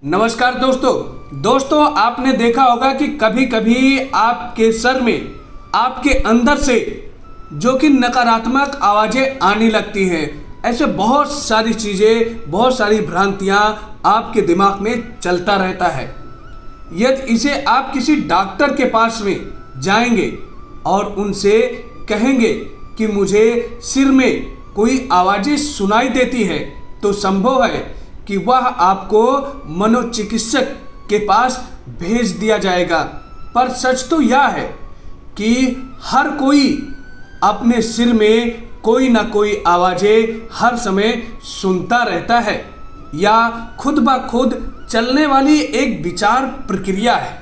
नमस्कार दोस्तों आपने देखा होगा कि कभी कभी आपके सर में आपके अंदर से जो कि नकारात्मक आवाज़ें आने लगती हैं। ऐसे बहुत सारी चीज़ें, बहुत सारी भ्रांतियां आपके दिमाग में चलता रहता है। यदि इसे आप किसी डॉक्टर के पास में जाएंगे और उनसे कहेंगे कि मुझे सिर में कोई आवाज़ें सुनाई देती है, तो संभव है कि वह आपको मनोचिकित्सक के पास भेज दिया जाएगा। पर सच तो यह है कि हर कोई अपने सिर में कोई ना कोई आवाज़ें हर समय सुनता रहता है, या खुद ब खुद चलने वाली एक विचार प्रक्रिया है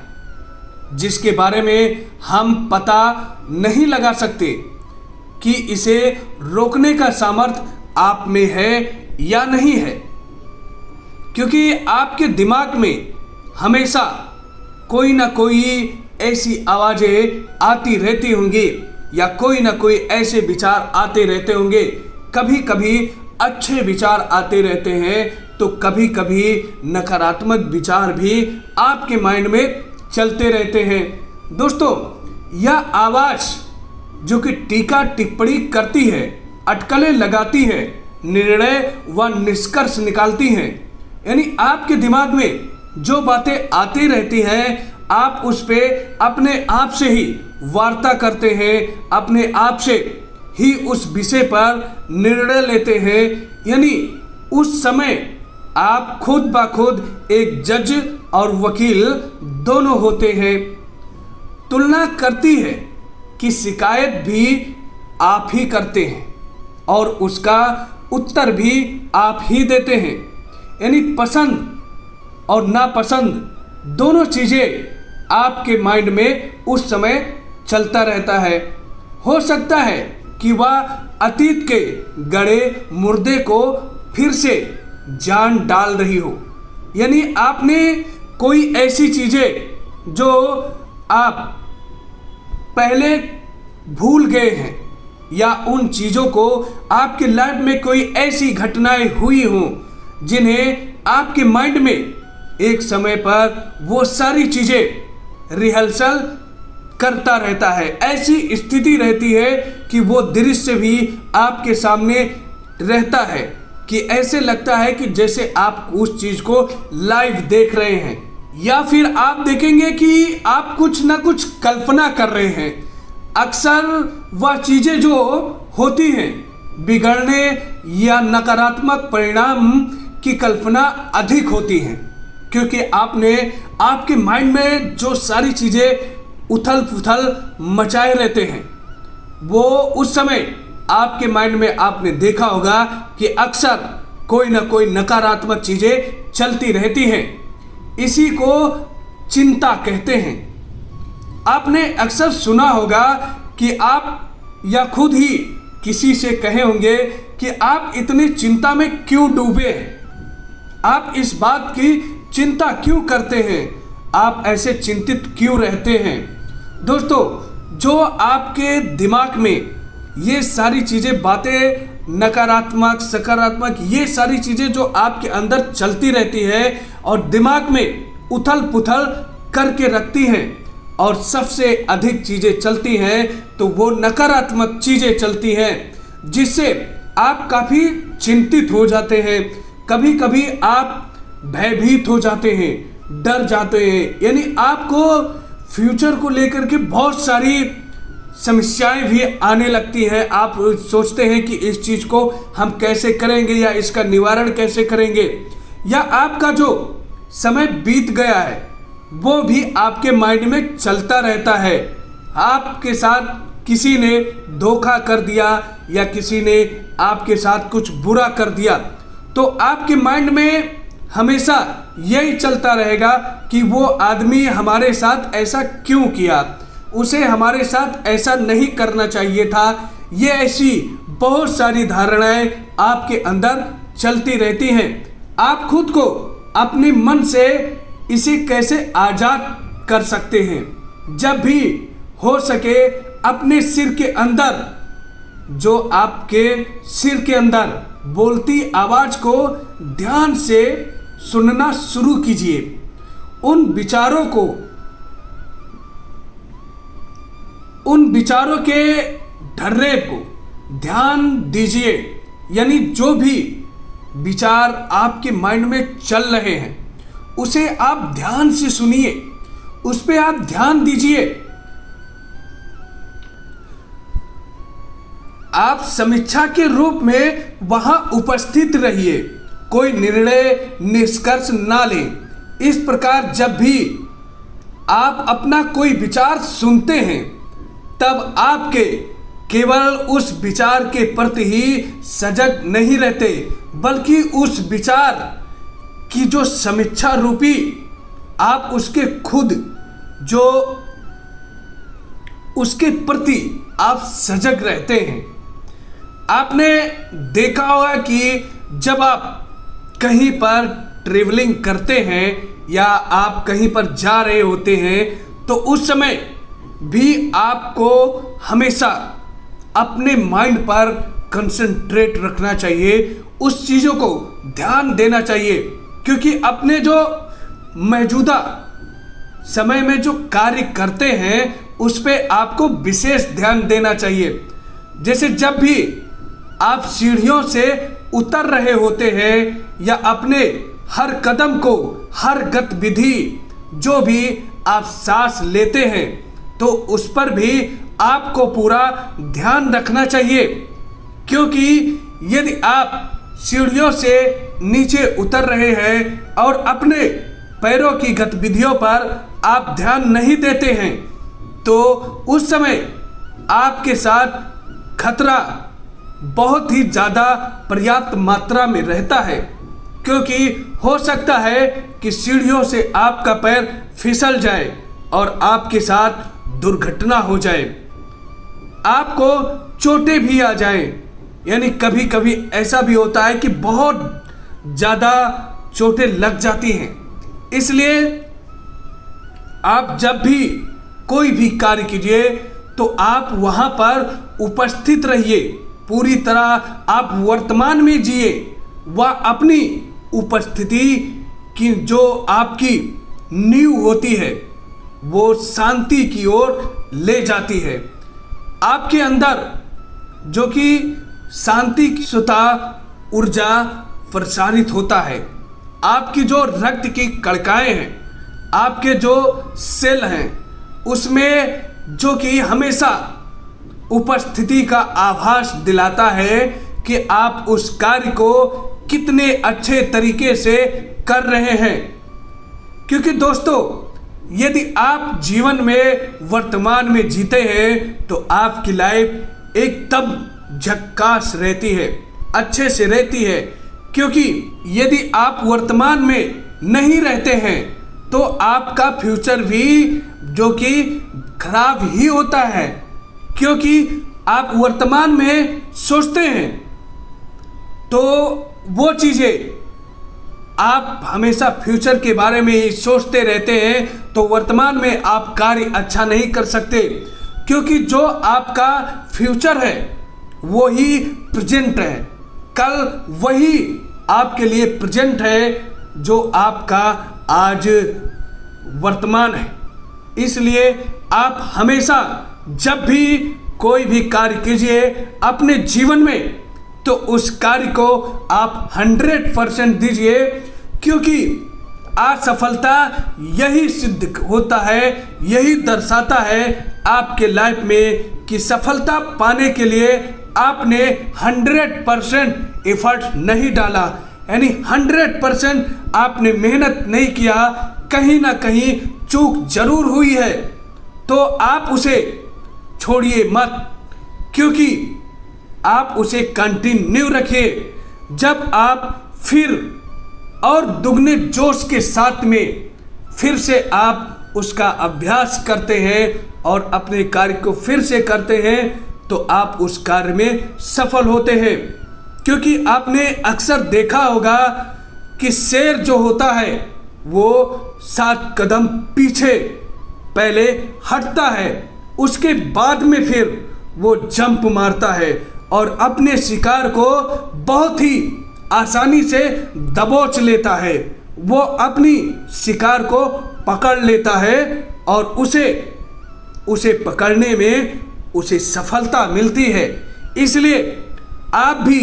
जिसके बारे में हम पता नहीं लगा सकते कि इसे रोकने का सामर्थ्य आप में है या नहीं है। क्योंकि आपके दिमाग में हमेशा कोई ना कोई ऐसी आवाज़ें आती रहती होंगी या कोई ना कोई ऐसे विचार आते रहते होंगे। कभी कभी अच्छे विचार आते रहते हैं तो कभी कभी नकारात्मक विचार भी आपके माइंड में चलते रहते हैं। दोस्तों, यह आवाज़ जो कि टीका टिप्पणी करती है, अटकलें लगाती है, निर्णय व निष्कर्ष निकालती हैं, यानी आपके दिमाग में जो बातें आती रहती हैं आप उस पे अपने आप से ही वार्ता करते हैं, अपने आप से ही उस विषय पर निर्णय लेते हैं। यानी उस समय आप खुद ब खुद एक जज और वकील दोनों होते हैं। तुलना करती है कि शिकायत भी आप ही करते हैं और उसका उत्तर भी आप ही देते हैं। यानी पसंद और नापसंद दोनों चीज़ें आपके माइंड में उस समय चलता रहता है। हो सकता है कि वह अतीत के गड़े मुर्दे को फिर से जान डाल रही हो। यानी आपने कोई ऐसी चीज़ें जो आप पहले भूल गए हैं, या उन चीज़ों को आपके लाइफ में कोई ऐसी घटनाएं हुई हों जिन्हें आपके माइंड में एक समय पर वो सारी चीज़ें रिहर्सल करता रहता है। ऐसी स्थिति रहती है कि वो दृश्य भी आपके सामने रहता है कि ऐसे लगता है कि जैसे आप उस चीज़ को लाइव देख रहे हैं, या फिर आप देखेंगे कि आप कुछ ना कुछ कल्पना कर रहे हैं। अक्सर वह चीज़ें जो होती हैं बिगड़ने या नकारात्मक परिणाम की कल्पना अधिक होती हैं, क्योंकि आपने आपके माइंड में जो सारी चीज़ें उथल पुथल मचाए रहते हैं, वो उस समय आपके माइंड में आपने देखा होगा कि अक्सर कोई ना कोई नकारात्मक चीज़ें चलती रहती हैं। इसी को चिंता कहते हैं। आपने अक्सर सुना होगा कि आप या खुद ही किसी से कहे होंगे कि आप इतनी चिंता में क्यों डूबे हैं, आप इस बात की चिंता क्यों करते हैं, आप ऐसे चिंतित क्यों रहते हैं। दोस्तों, जो आपके दिमाग में ये सारी चीज़ें, बातें नकारात्मक सकारात्मक, ये सारी चीज़ें जो आपके अंदर चलती रहती है और दिमाग में उथल पुथल करके रखती हैं, और सबसे अधिक चीज़ें चलती हैं तो वो नकारात्मक चीज़ें चलती हैं, जिससे आप काफ़ी चिंतित हो जाते हैं। कभी कभी आप भयभीत हो जाते हैं, डर जाते हैं। यानी आपको फ्यूचर को लेकर के बहुत सारी समस्याएं भी आने लगती हैं। आप सोचते हैं कि इस चीज़ को हम कैसे करेंगे या इसका निवारण कैसे करेंगे, या आपका जो समय बीत गया है वो भी आपके माइंड में चलता रहता है। आपके साथ किसी ने धोखा कर दिया या किसी ने आपके साथ कुछ बुरा कर दिया, तो आपके माइंड में हमेशा यही चलता रहेगा कि वो आदमी हमारे साथ ऐसा क्यों किया, उसे हमारे साथ ऐसा नहीं करना चाहिए था। ये ऐसी बहुत सारी धारणाएं आपके अंदर चलती रहती हैं। आप खुद को अपने मन से इसे कैसे आज़ाद कर सकते हैं। जब भी हो सके अपने सिर के अंदर, जो आपके सिर के अंदर बोलती आवाज़ को ध्यान से सुनना शुरू कीजिए। उन विचारों के ढर्रे को ध्यान दीजिए, यानी जो भी विचार आपके माइंड में चल रहे हैं उसे आप ध्यान से सुनिए, उस पे आप ध्यान दीजिए। आप समीक्षा के रूप में वहां उपस्थित रहिए, कोई निर्णय निष्कर्ष ना लें। इस प्रकार जब भी आप अपना कोई विचार सुनते हैं तब आपके केवल उस विचार के प्रति ही सजग नहीं रहते, बल्कि उस विचार की जो समीक्षा रूपी आप उसके खुद जो उसके प्रति आप सजग रहते हैं। आपने देखा होगा कि जब आप कहीं पर ट्रेवलिंग करते हैं या आप कहीं पर जा रहे होते हैं तो उस समय भी आपको हमेशा अपने माइंड पर कंसंट्रेट रखना चाहिए, उस चीज़ों को ध्यान देना चाहिए, क्योंकि अपने जो मौजूदा समय में जो कार्य करते हैं उस पे आपको विशेष ध्यान देना चाहिए। जैसे जब भी आप सीढ़ियों से उतर रहे होते हैं या अपने हर कदम को, हर गतिविधि जो भी आप सांस लेते हैं तो उस पर भी आपको पूरा ध्यान रखना चाहिए, क्योंकि यदि आप सीढ़ियों से नीचे उतर रहे हैं और अपने पैरों की गतिविधियों पर आप ध्यान नहीं देते हैं तो उस समय आपके साथ खतरा बहुत ही ज़्यादा पर्याप्त मात्रा में रहता है, क्योंकि हो सकता है कि सीढ़ियों से आपका पैर फिसल जाए और आपके साथ दुर्घटना हो जाए, आपको चोटें भी आ जाएं। यानी कभी कभी ऐसा भी होता है कि बहुत ज़्यादा चोटें लग जाती हैं। इसलिए आप जब भी कोई भी कार्य कीजिए तो आप वहाँ पर उपस्थित रहिए, पूरी तरह आप वर्तमान में जिए। वह अपनी उपस्थिति की जो आपकी नींव होती है वो शांति की ओर ले जाती है। आपके अंदर जो कि शांति की स्वतः ऊर्जा प्रसारित होता है, आपकी जो रक्त की कणिकाएं हैं, आपके जो सेल हैं, उसमें जो कि हमेशा उपस्थिति का आभास दिलाता है कि आप उस कार्य को कितने अच्छे तरीके से कर रहे हैं। क्योंकि दोस्तों, यदि आप जीवन में वर्तमान में जीते हैं तो आपकी लाइफ एकदम झक्कास रहती है, अच्छे से रहती है। क्योंकि यदि आप वर्तमान में नहीं रहते हैं तो आपका फ्यूचर भी जो कि खराब ही होता है, क्योंकि आप वर्तमान में सोचते हैं तो वो चीज़ें आप हमेशा फ्यूचर के बारे में ही सोचते रहते हैं तो वर्तमान में आप कार्य अच्छा नहीं कर सकते, क्योंकि जो आपका फ्यूचर है वो ही प्रेजेंट है, कल वही आपके लिए प्रेजेंट है जो आपका आज वर्तमान है। इसलिए आप हमेशा जब भी कोई भी कार्य कीजिए अपने जीवन में तो उस कार्य को आप 100% दीजिए, क्योंकि असफलता यही सिद्ध होता है, यही दर्शाता है आपके लाइफ में कि सफलता पाने के लिए आपने 100% एफर्ट नहीं डाला, यानी 100% आपने मेहनत नहीं किया, कहीं ना कहीं चूक जरूर हुई है तो आप उसे छोड़िए मत, क्योंकि आप उसे कंटिन्यू रखिए। जब आप फिर और दुगने जोश के साथ में फिर से आप उसका अभ्यास करते हैं और अपने कार्य को फिर से करते हैं तो आप उस कार्य में सफल होते हैं। क्योंकि आपने अक्सर देखा होगा कि शेर जो होता है वो 7 कदम पीछे पहले हटता है, उसके बाद में फिर वो जंप मारता है और अपने शिकार को बहुत ही आसानी से दबोच लेता है। वो अपनी शिकार को पकड़ लेता है और उसे पकड़ने में उसे सफलता मिलती है। इसलिए आप भी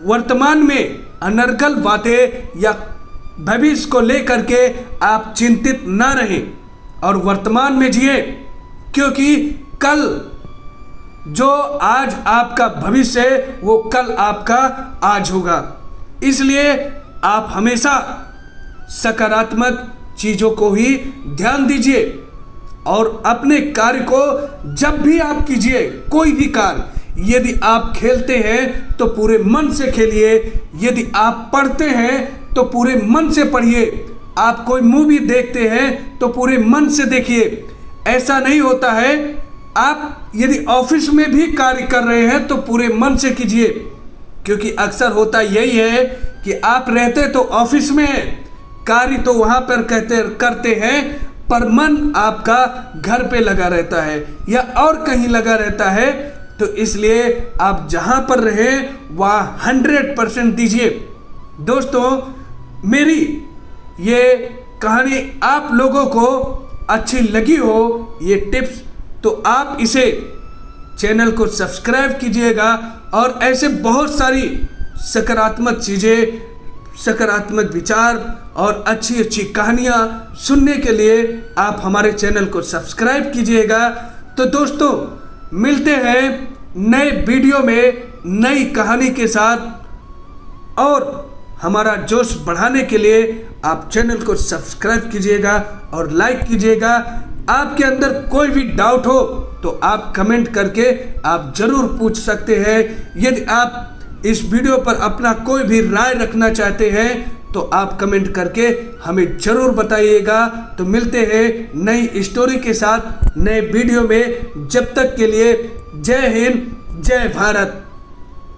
वर्तमान में अनर्गल बातें या भविष्य को लेकर के आप चिंतित ना रहें और वर्तमान में जिए, क्योंकि कल जो आज आपका भविष्य है वो कल आपका आज होगा। इसलिए आप हमेशा सकारात्मक चीज़ों को ही ध्यान दीजिए और अपने कार्य को जब भी आप कीजिए, कोई भी कार्य, यदि आप खेलते हैं तो पूरे मन से खेलिए, यदि आप पढ़ते हैं तो पूरे मन से पढ़िए, आप कोई मूवी देखते हैं तो पूरे मन से देखिए। ऐसा नहीं होता है, आप यदि ऑफिस में भी कार्य कर रहे हैं तो पूरे मन से कीजिए, क्योंकि अक्सर होता यही है कि आप रहते तो ऑफिस में हैं, कार्य तो वहाँ पर करते हैं, पर मन आपका घर पे लगा रहता है या और कहीं लगा रहता है। तो इसलिए आप जहाँ पर रहें वहाँ 100% दीजिए। दोस्तों, मेरी ये कहानी आप लोगों को अच्छी लगी हो, ये टिप्स, तो आप इसे चैनल को सब्सक्राइब कीजिएगा और ऐसे बहुत सारी सकारात्मक चीज़ें, सकारात्मक विचार और अच्छी अच्छी कहानियाँ सुनने के लिए आप हमारे चैनल को सब्सक्राइब कीजिएगा। तो दोस्तों, मिलते हैं नए वीडियो में नई कहानी के साथ, और हमारा जोश बढ़ाने के लिए आप चैनल को सब्सक्राइब कीजिएगा और लाइक कीजिएगा। आपके अंदर कोई भी डाउट हो तो आप कमेंट करके आप ज़रूर पूछ सकते हैं। यदि आप इस वीडियो पर अपना कोई भी राय रखना चाहते हैं तो आप कमेंट करके हमें ज़रूर बताइएगा। तो मिलते हैं नई स्टोरी के साथ नए वीडियो में। जब तक के लिए जय हिंद, जय भारत।